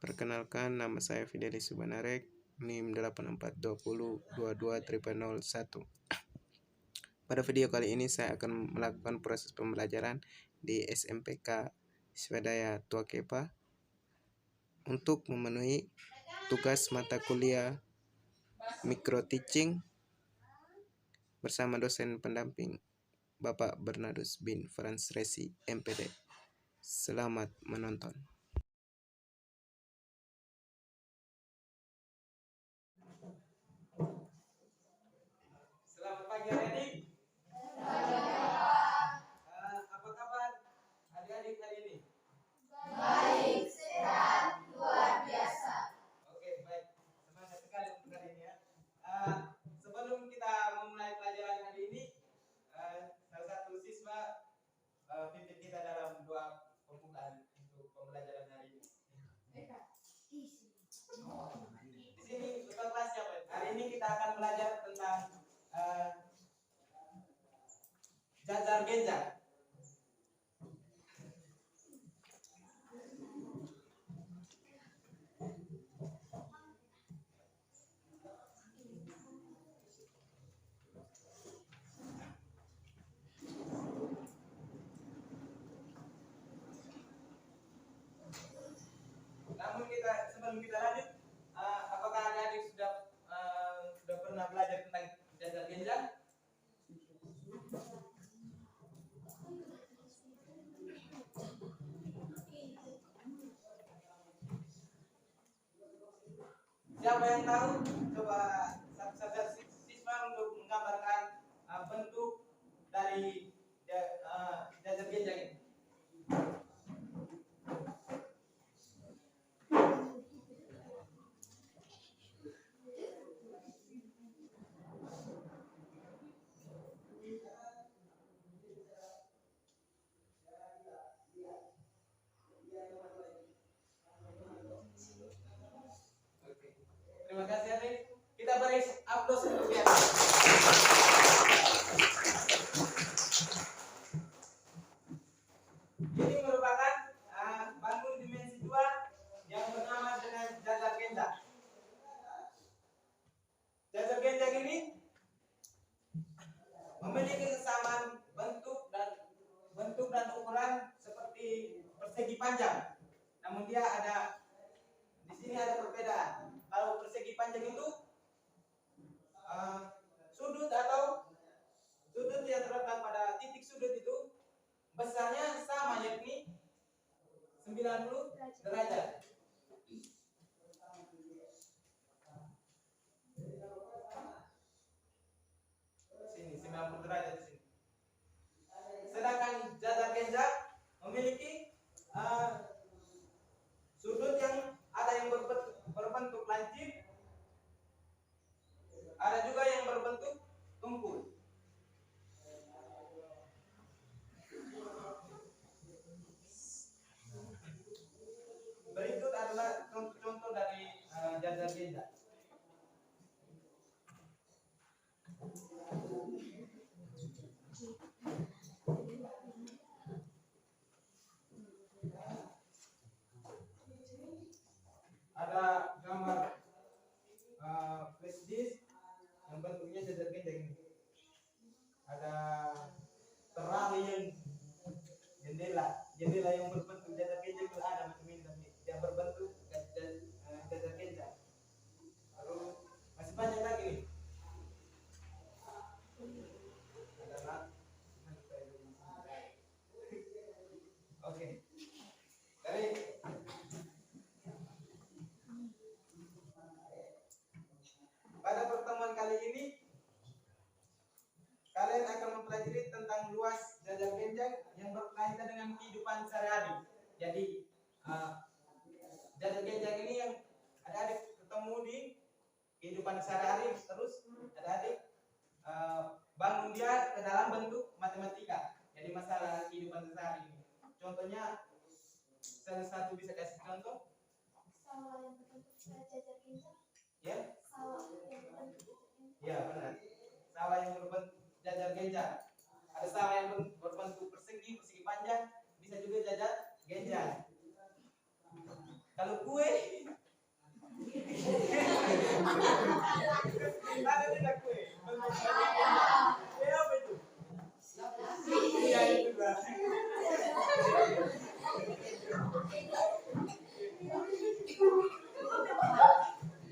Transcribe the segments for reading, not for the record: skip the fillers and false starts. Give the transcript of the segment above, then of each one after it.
Perkenalkan, nama saya Fidelis Subanarek, NIM 8420223001. Pada video kali ini saya akan melakukan proses pembelajaran di SMPK Swadaya Tuakepa untuk memenuhi tugas mata kuliah Micro Teaching bersama dosen pendamping Bapak Bernardus bin Frans Resi, MPD. Selamat menonton. Selamat pagi adik-adik. Apa kabar adik-adik hari ini? Baik, sehat, luar biasa. Oke, baik. Semangat sekali untuk hari ini ya. Sebelum kita memulai pelajaran hari ini, salah satu siswa pimpin kita dalam doa pembukaan untuk pembelajaran hari ini. Di sini ketua kelas siapa? Hari ini kita akan belajar tentang jajar genjang. Namun sebelum kita lanjut, apakah adik-adik sudah pernah belajar tentang jajar genjang? Siapa yang tahu? Coba satu-satu siswa untuk menggambarkan bentuk dari jajar genjang ini. Terima kasih adik. Kita beri aplaus untuk dia. Ini merupakan bangun dimensi 2 yang bernama dengan jajar genjang. Jajar genjang ini memiliki kesamaan bentuk dan ukuran seperti persegi panjang. Namun dia di sini ada perbedaan. Kalau persegi panjang itu sudut yang terletak pada titik sudut itu besarnya sama, yakni 90 derajat. Sini 90 derajat di sini. Sedangkan jajar genjang memiliki sudut yang ada yang berbentuk lancip, ada juga yang berbentuk tumpul. Berikut adalah contoh-contoh dari jajar genjang. Ada gambar flash disk yang bentuknya jajar genjang ini. Ada terang yang jendela yang berbentuk jajar genjang itu ada macam ini, tapi yang berbentuk jajar genjang. Lalu masih banyak lagi nih. Oke. Pada pertemuan kali ini kalian akan mempelajari tentang luas jajar genjang yang berkaitan dengan kehidupan sehari-hari. Jadi jajar genjang ini yang adik-adik ketemu di kehidupan sehari-hari, terus adik-adik bangun dia ke dalam bentuk matematika. Jadi masalah kehidupan sehari ini. Contohnya salah satu bisa kasih contoh? Sawah yang berbentuk jajar genjang. Ya? Sawah yang berbentuk jajar genjang. Ya, benar. Sawah yang berbentuk jajar genjang. Ada sawah yang berbentuk persegi panjang, bisa juga jajar genjang. Kalau kue ada tidak kue? Kue apa itu? Iya itu lah.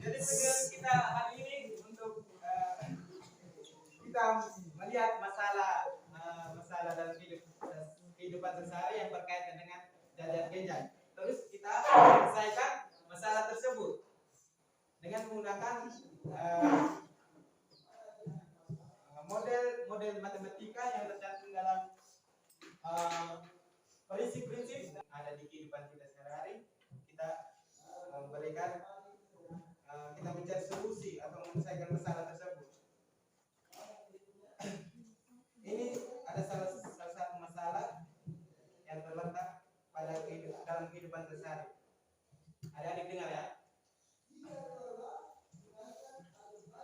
Jadi tujuan kita hari ini untuk kita melihat masalah dalam kehidupan sehari yang berkaitan dengan jajar genjang. Terus kita selesaikan masalah tersebut dengan menggunakan model matematika yang tercantum dalam prinsip-prinsip ada di kehidupan kita sehari-hari. Kita memberikan kita mencari solusi atau menyelesaikan masalah tersebut. Ini ada salah satu masalah yang terletak pada dalam kehidupan sehari-hari. Adik-adik dengar ya.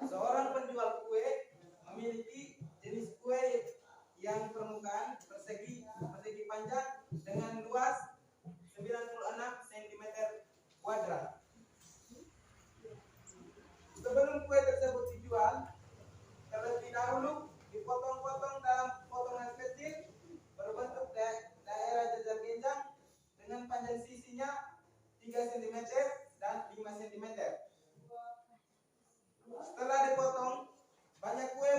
Seorang penjual kue memiliki jenis kue yang permukaan persegi panjang dengan luas 96 cm kuadrat. Sebelum kue tersebut dijual, terlebih dahulu dipotong-potong dalam potongan kecil berbentuk daerah jajar genjang dengan panjang sisinya 3 cm dan 5 cm. Setelah dipotong, banyak kue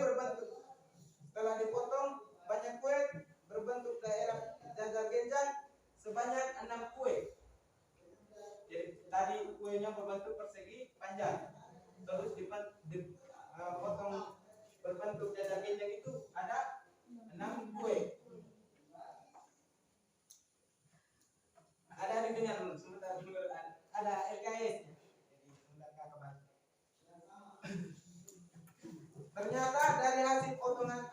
berbentuk daerah jajar genjang sebanyak 6 kue. Jadi tadi kuenya berbentuk persegi panjang. Terus dipotong berbentuk jajar genjang itu ada 6 kue. Ada dengar dulu sebentar dulu ada LKS. Jadi sebentar Kakak. Ternyata dari hasil potongan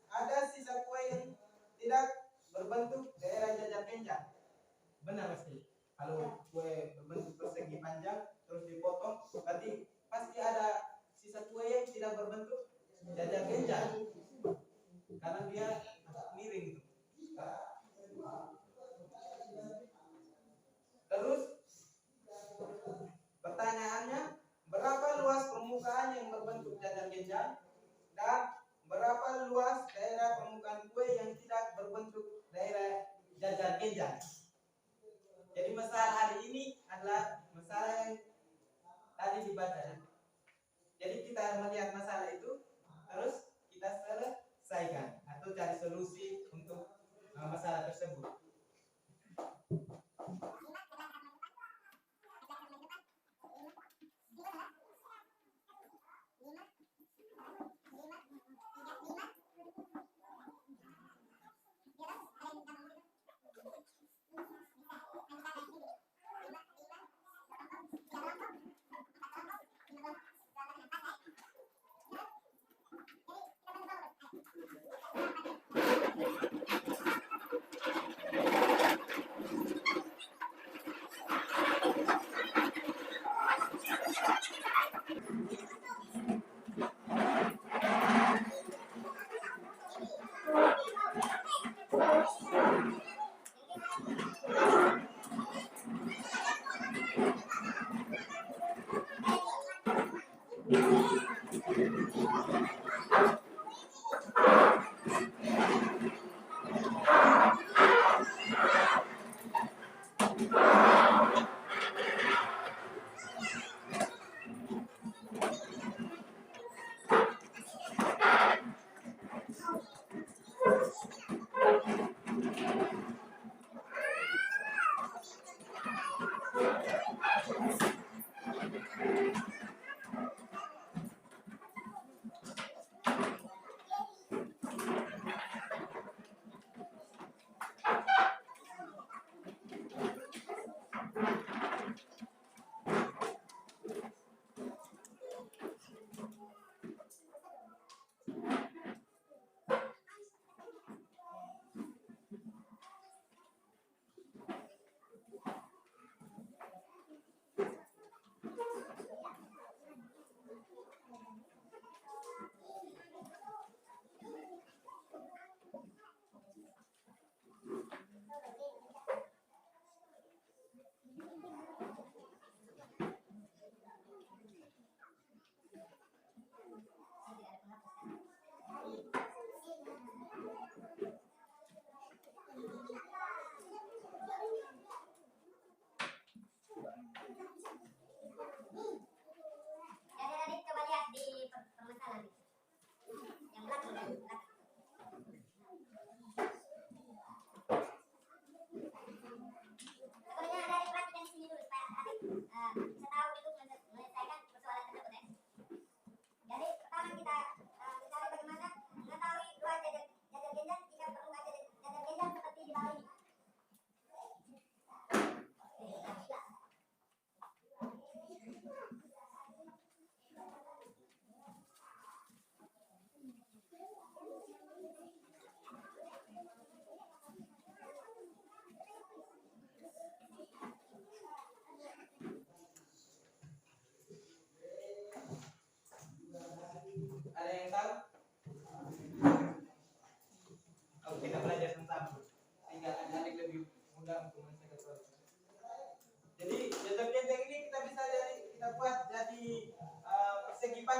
ada sisa kue yang tidak berbentuk daerah jajar genjang. Benar pasti. Kalau kue berbentuk persegi panjang terus dipotong, berarti pasti ada sisa kue yang tidak berbentuk jajar genjang. Karena dia miring. Terus pertanyaannya, berapa luas permukaan yang berbentuk jajar genjang dan berapa luas daerah permukaan kue yang tidak berbentuk daerah jajar genjang? Jadi masalah hari ini adalah masalah yang tadi dibaca. Jadi kita melihat masalah itu, terus kita selesaikan atau cari solusi untuk masalah tersebut.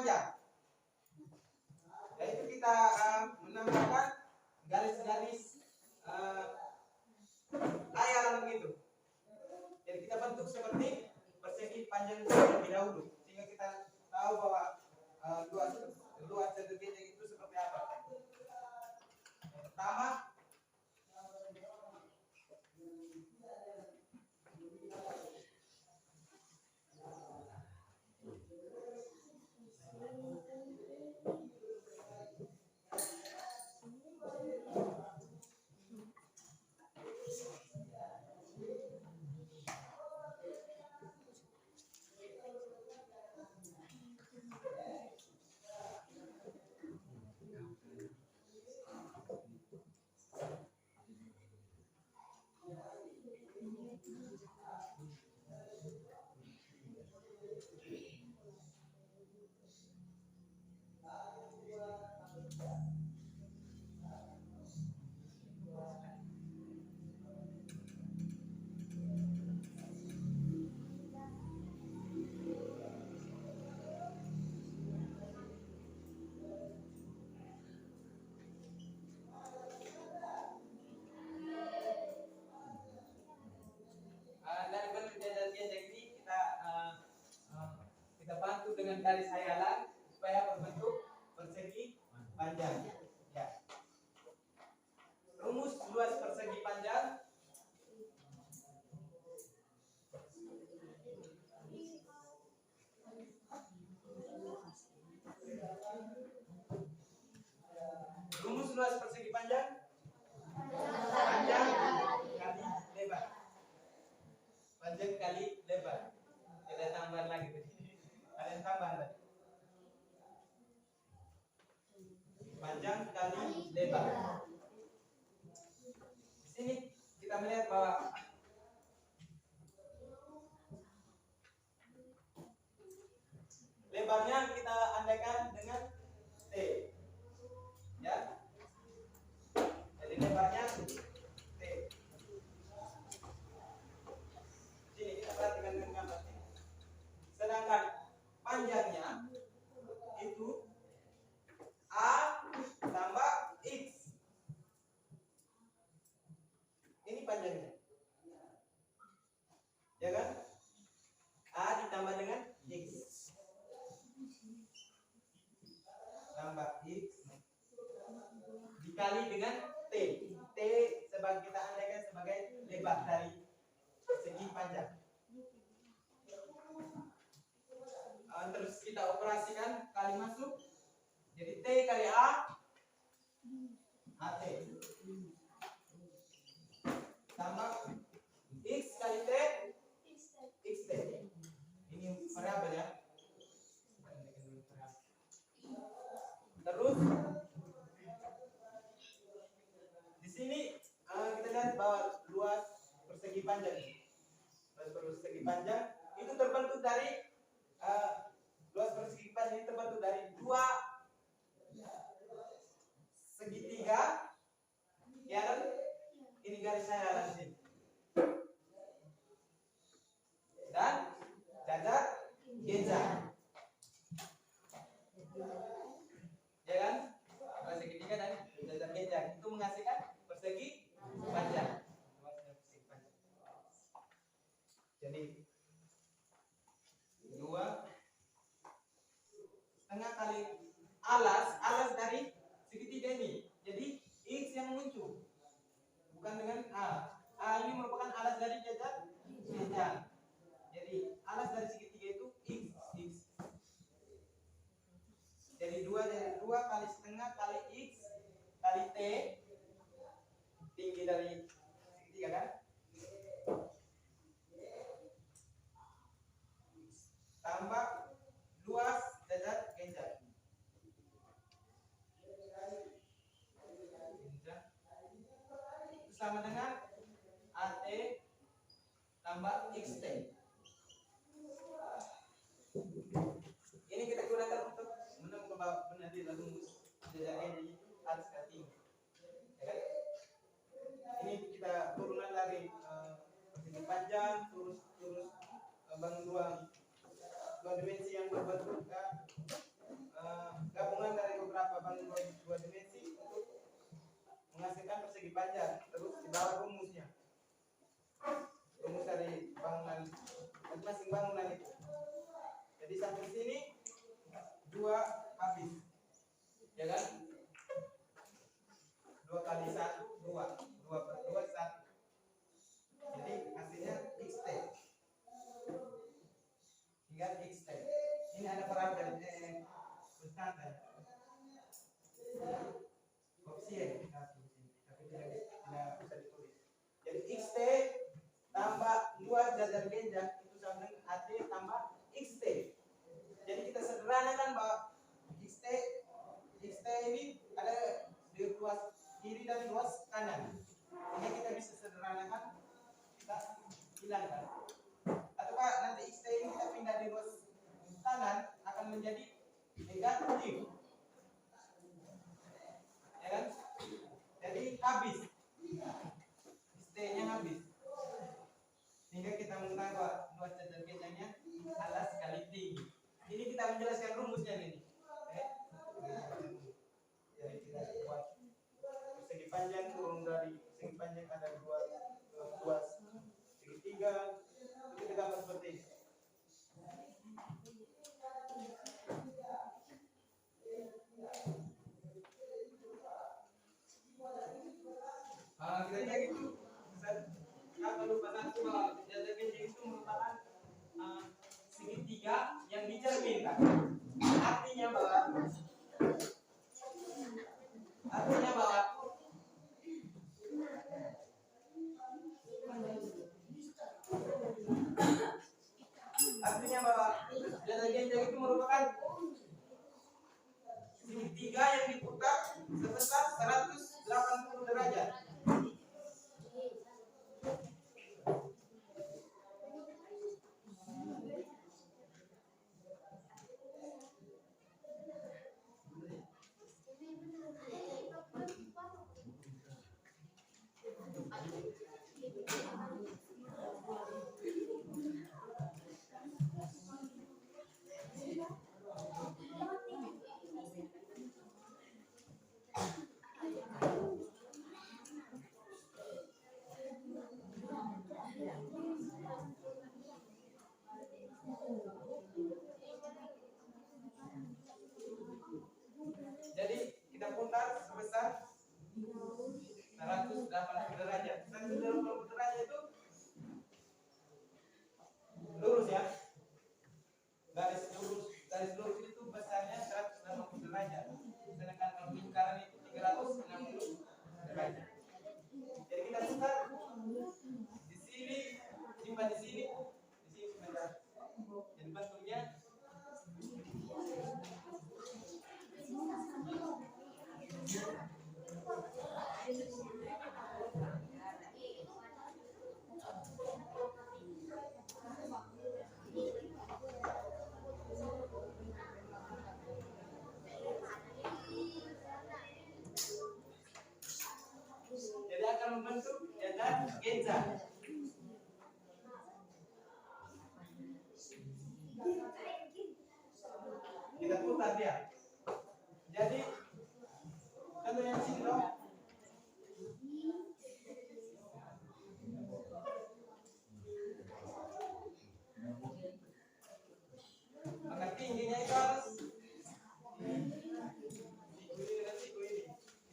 panjang. Yaitu kita menambahkan garis-garis layaran begitu. Jadi kita bentuk seperti persegi panjang terlebih dahulu, sehingga kita tahu bahwa luas segitiga itu seperti apa. Yang pertama, dari bentuk jajar-jajar ini kita bantu dengan garis hayalan supaya berbentuk persegi panjang. Ya. Rumus luas persegi panjang panjang kali lebar. Panjang kali lebar. Kita tambah lagi tadi. Ada yang tambah tadi. Panjang kali lebar. Di sini kita melihat bahwa lebarnya kita andaikan dengan T. Ya. Jadi lebarnya T. Sini kita perhatikan dengan gambar ini. Sedangkan panjangnya itu A tambah X. Ini panjangnya. Ya kan? A ditambah dengan X. Tambah X dikali dengan T. T sebagai kita andaikan sebagai lebar dari segi panjang. Terus kita operasikan kali masuk. Jadi T kali A, AT. Tambah X kali T, XT. Ini variabel ya. Terus di sini kita lihat bahwa luas persegi panjang. Luas persegi panjang itu terbentuk dari luas persegi panjang ini terbentuk dari dua segitiga, ya kan? Ini garis hayalan di sini. Dan jajar genjang. Ya kan? Segitiga dan jajar genjang itu menghasilkan persegi panjang. Jadi 2,5 kali alas dari segitiga ini. Jadi X yang muncul, bukan dengan A. A ini merupakan alas dari jajar genjang. Jadi alas dari segitiga itu X. Jadi 2 kali setengah kali X kali T, tinggi dari segitiga kan? Tambah luas jajar genjang. Itu sama dengan AT tambah XT. Ini kita gunakan untuk menemukan benar di rumus jajar genjang atas ke tinggi. Ya kan? Ini kita turunan dari persegi panjang terus bangun dua dimensi yang berbentuk persegi panjang. Terus di bawah rumusnya. Rumus dari bangunan masing bangunan itu. Jadi sampai sini 2 habis. Ya kan? 2 kali 1 2. 2 per 2 1. Jadi hasilnya XT. Tinggal XT. Ini ada parameter konstanta. Koefisien tapi tidak bisa ditulis. Jadi XT tambah 2 jajar genjang itu sama dengan AT tambah XT. Jadi kita sederhanakan bahwa XT ini ada di ruas kiri dan ruas kanan. Ini kita bisa sederhanakan, kita hilangkan. Atau nanti XT ini kita pindah di ruas kanan akan menjadi negatif. Ya kan? Jadi habis. XT-nya habis. Sehingga kita mengetahui bahwa 2 jajar genjangnya alas kali tinggi. Ini kita menjelaskan rumusnya ini. Jadi kita buat persegi panjang turun dari persegi panjang ada 2 ruas segitiga. Itu kita gambar seperti ini. Kira-kira gitu. Kalau lupa satu bahwa jajar genjang itu merupakan segitiga yang dicerminkan. Artinya bahwa jajar genjang itu merupakan segitiga yang diputar sebesar 180 derajat. Jadi kita putar sebesar 180 derajat. 180 derajat itu lurus ya. Garis lurus itu besarnya 180 derajat. Sedangkan kalau lingkaran itu 360 derajat. Jadi kita putar di sini, simpan di sini sebentar. Jadi bentuknya membentuk jajar genjang. Kita putar dia. Jadi contohnya di sini dong. Maka tingginya itu harus siku ini.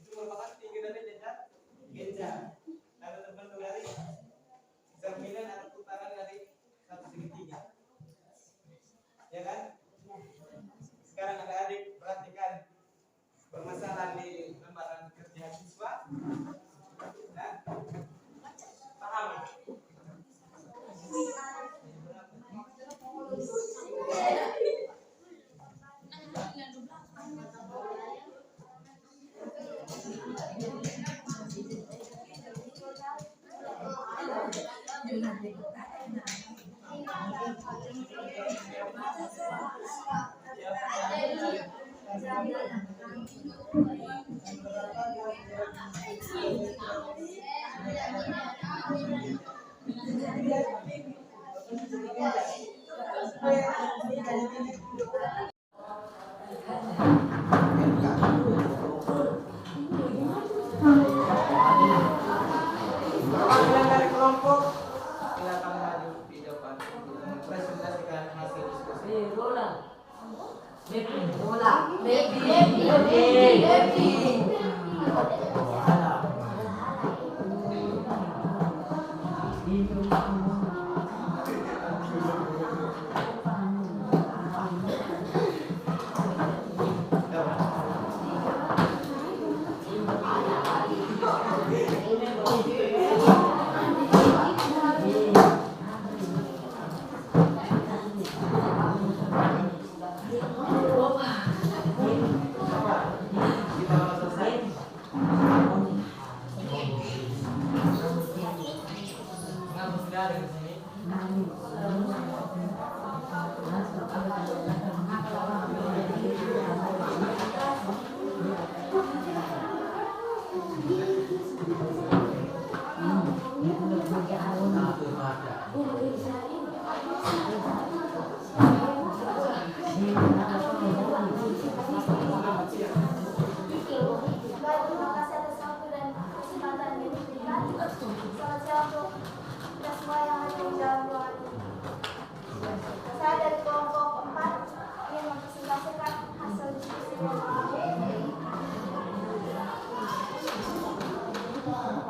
Itu merupakan tinggi dari jajar genjang. Lalu terbentuk dari cerminan atau putaran dari satu segitiga. Ya kan? Sekarang adik-adik perhatikan permasalahan di lembaran kerja siswa. Nah, pahami. presentasikan hasil diskusi. Kita mau selesai. Ngapus garing di sini. Baik, terima kasih atas waktu dan kesempatan yang diberikan. Selamat siang untuk kita semua yang ada di dalam ruangan ini. Saya dari kelompok 4 ingin mempresentasikan hasil diskusi yang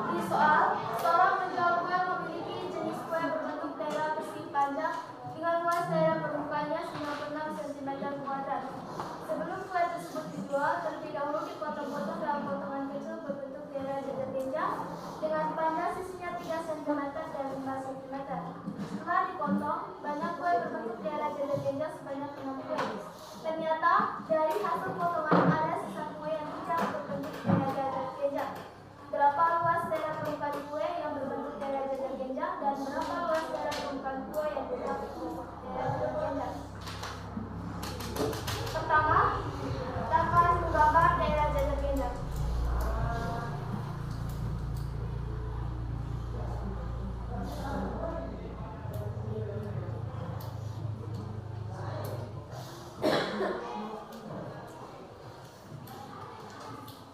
Ini soal, seorang menjual kue memiliki jenis kue berbentuk daerah persegi panjang dengan luas daerah permukaannya 96 cm kuadrat. Sebelum kue tersebut dijual, terlebih dahulu dipotong-potong dalam potongan kecil berbentuk daerah jajar genjang dengan panjang sisinya 3 cm dan 5 cm. Setelah dipotong, banyak kue berbentuk daerah jajar genjang sebanyak 6 kue. Ternyata dari hasil potongan ada sisa kue yang tidak berbentuk daerah jajar genjang. Berapa luas daerah permukaan kue yang berbentuk daerah jajar genjang dan berapa luas daerah permukaan kue yang tidak berbentuk daerah jajar genjang? Pertama, kita akan menggambar daerah jajar genjang.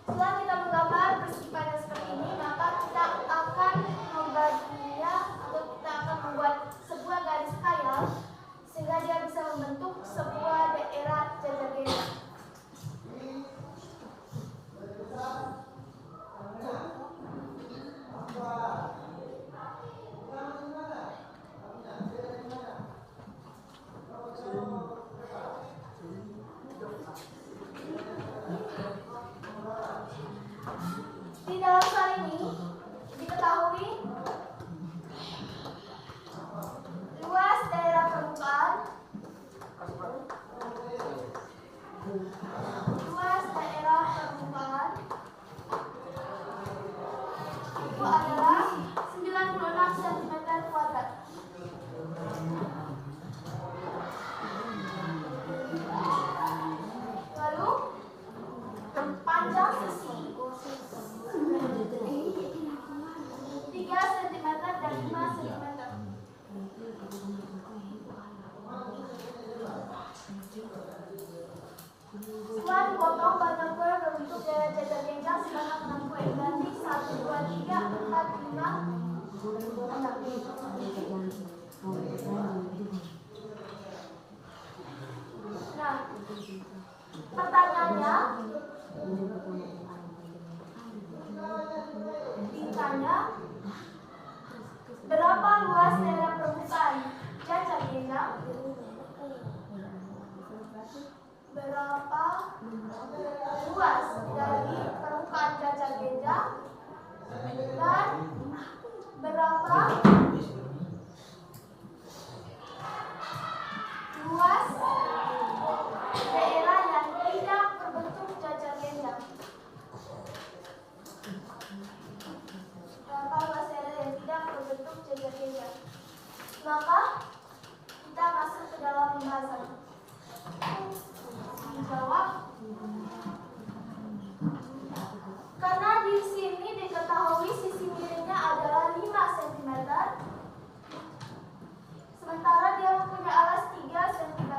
Setelah kita menggambar persegi panjang seperti ini, maka kita akan membaginya atau kita akan membuat sebuah garis khayal sehingga dia bisa membentuk sebuah daerah jajar genjang. Di dalam hal ini diketahui luas daerah permukaan itu adalah 96 cm kuadrat. Lalu panjang sisi 3 cm dan 5 cm. Setelah dipotong, banyak kue berbentuk daerah jajar genjang sebanyak 6 kue. Berarti 1, 2, 3, 4, 5, 6. Nah, pertanyaannya, ditanya berapa luas daerah permukaan jajar genjang? Berapa luas dari permukaan jajar genjang dan berapa luas daerah yang tidak berbentuk jajar genjang? Berapa luas daerah yang tidak berbentuk jajar genjang? Maka kita masuk ke dalam pembahasan. Jawab. Karena di sini diketahui sisi miringnya adalah 5 cm, sementara dia mempunyai alas 3 cm,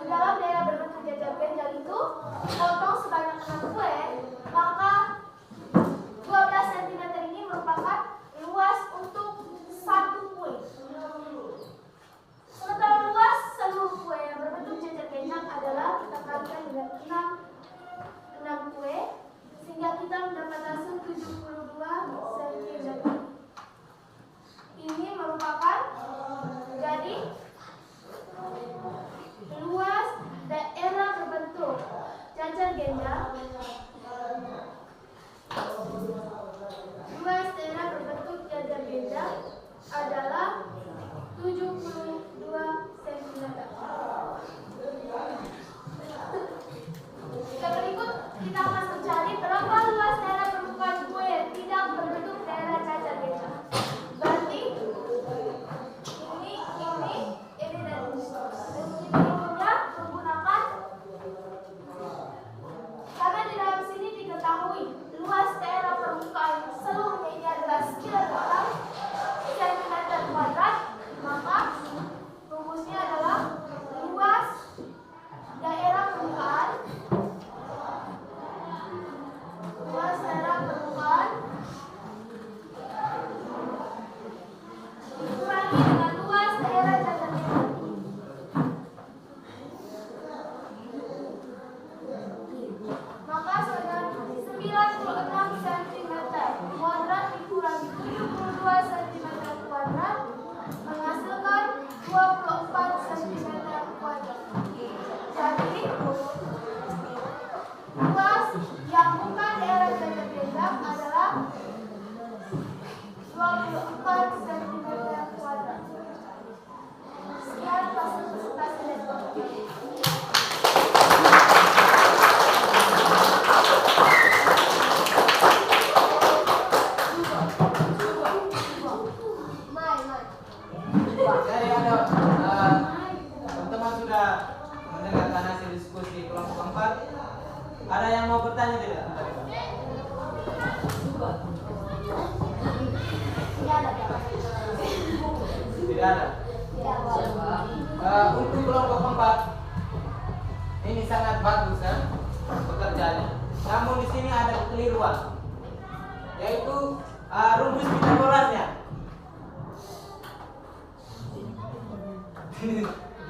di dalam daerah berbentuk jajar genjal itu potong sebanyak 6 kue, maka 12 cm ini merupakan luas untuk satu kue. Sementara luas seluruh kue yang berbentuk jajar genjal adalah kita kalikan dengan 6 kue, sehingga kita mendapat hasil 72 cm. Ini merupakan jadi luas daerah berbentuk jajar genjal. Luas daerah berbentuk jajar genjal adalah 72 cm. Jika berikut kita akan mencari berapa luas daerah permukaan kue tidak berbentuk daerah jajar genjal. Berarti ini dan ini menggunakan, karena di dalam sini diketahui luas daerah permukaan seluruhnya ini adalah sekitar 6 cm², maka rumusnya adalah luas daerah permukaan dikurangi dengan luas daerah jajar genjal. Maka dengan 96 cm² dikurangi 72 cm² menghasilkan 24 cm². Jadi luas yang bukan daerah jajar genjal adalah 24 cm². Sekian hasil presentasi dari Bapak. Jadi ada teman-teman sudah mendengarkan hasil diskusi kelompok 4. Ada yang mau bertanya tidak? Tidak ada. Untuk kelompok 4 ini sangat bagus kan pekerjaannya. Namun di sini ada kekeliruan, yaitu rumus Pitagorasnya.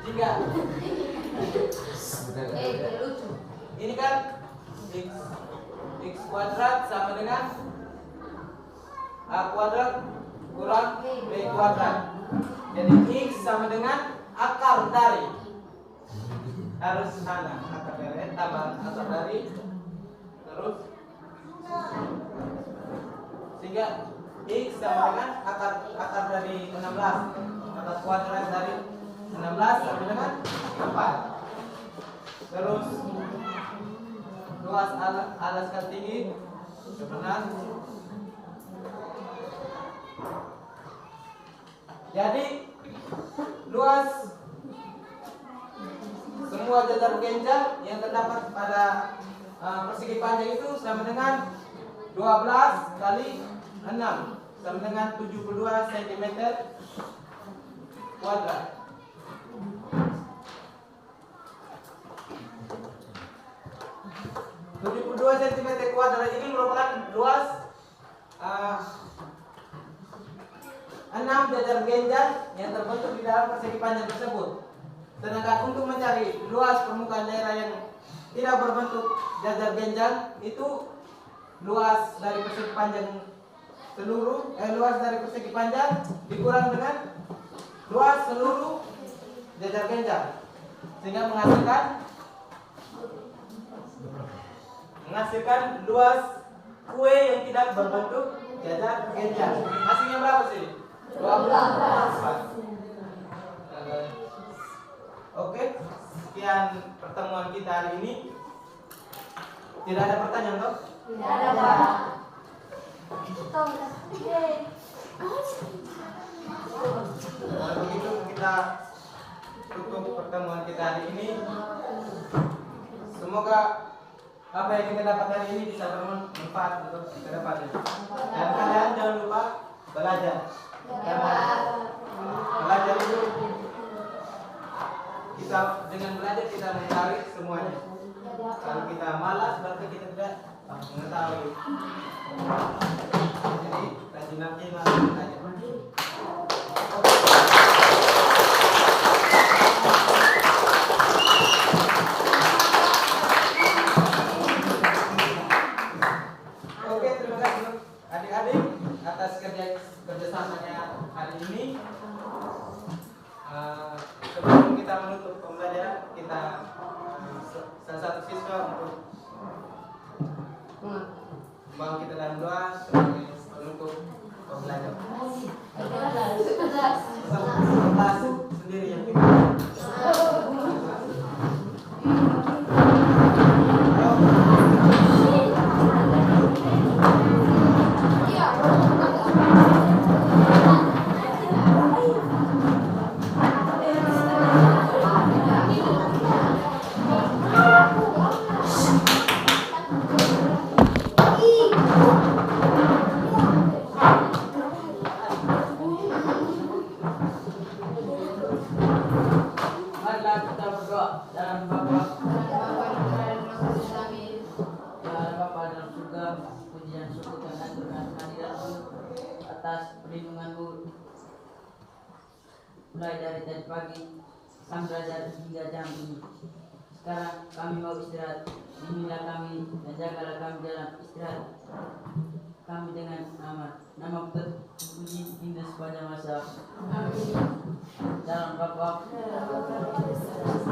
Jika ini kan x kuadrat sama dengan a kuadrat kurang b kuadrat. Jadi x sama dengan akar dari, harus sana akar dari tambah akar dari terus, sehingga x sama dengan akar dari 16, akar kuadrat dari 16 sama dengan 4. Terus luas alas tinggi sebenar. Jadi luas semua jajar genjal yang terdapat pada persegi panjang itu sama dengan 12 kali 6 sama dengan 72 cm². 72 cm² ini merupakan luas 6 jajar genjal yang terbentuk di dalam persegi panjang tersebut. Sedangkan untuk mencari luas permukaan daerah yang tidak berbentuk jajar genjal itu luas dari persegi panjang luas dari persegi panjang dikurang dengan luas seluruh jajar genjal, sehingga menghasilkan luas kue yang tidak berbentuk jajar genjal. Hasilnya berapa sih? 12. Oke, sekian pertemuan kita hari ini. Tidak ada pertanyaan toh? Tidak ada, Pak. Kalau begitu kita tutup pertemuan kita hari ini. Semoga apa yang kita dapat hari ini bisa bermanfaat untuk ke depannya. Dan kalian jangan lupa belajar. Karena belajar itu kita dengan belajar kita mengetahui semuanya. Kalau kita malas berarti kita tidak mengetahui. Jadi rajin nanti langsung belajar. Oke, terima kasih adik-adik atas kerjasamanya hari ini. Sebelum kita menutup pembelajaran, kita salah satu siswa untuk bangkit dalam doa sebagai penutup pembelajaran. Kertas sendiri yang kita. Marilah kita berdoa dalam Bapa. Ya Bapa dalam surga, puji dan syukur dan aturkan kehadiran-Mu atas perlindungan-Mu mulai dari tadi pagi sampai belajar hingga jam ini. Sekarang kami mau istirahat, bimbinglah kami dan jagalah kami dalam istirahat kami dengan nama terpuji hingga sepanjang masa. Amin. Dalam Bapa. Terima kasih.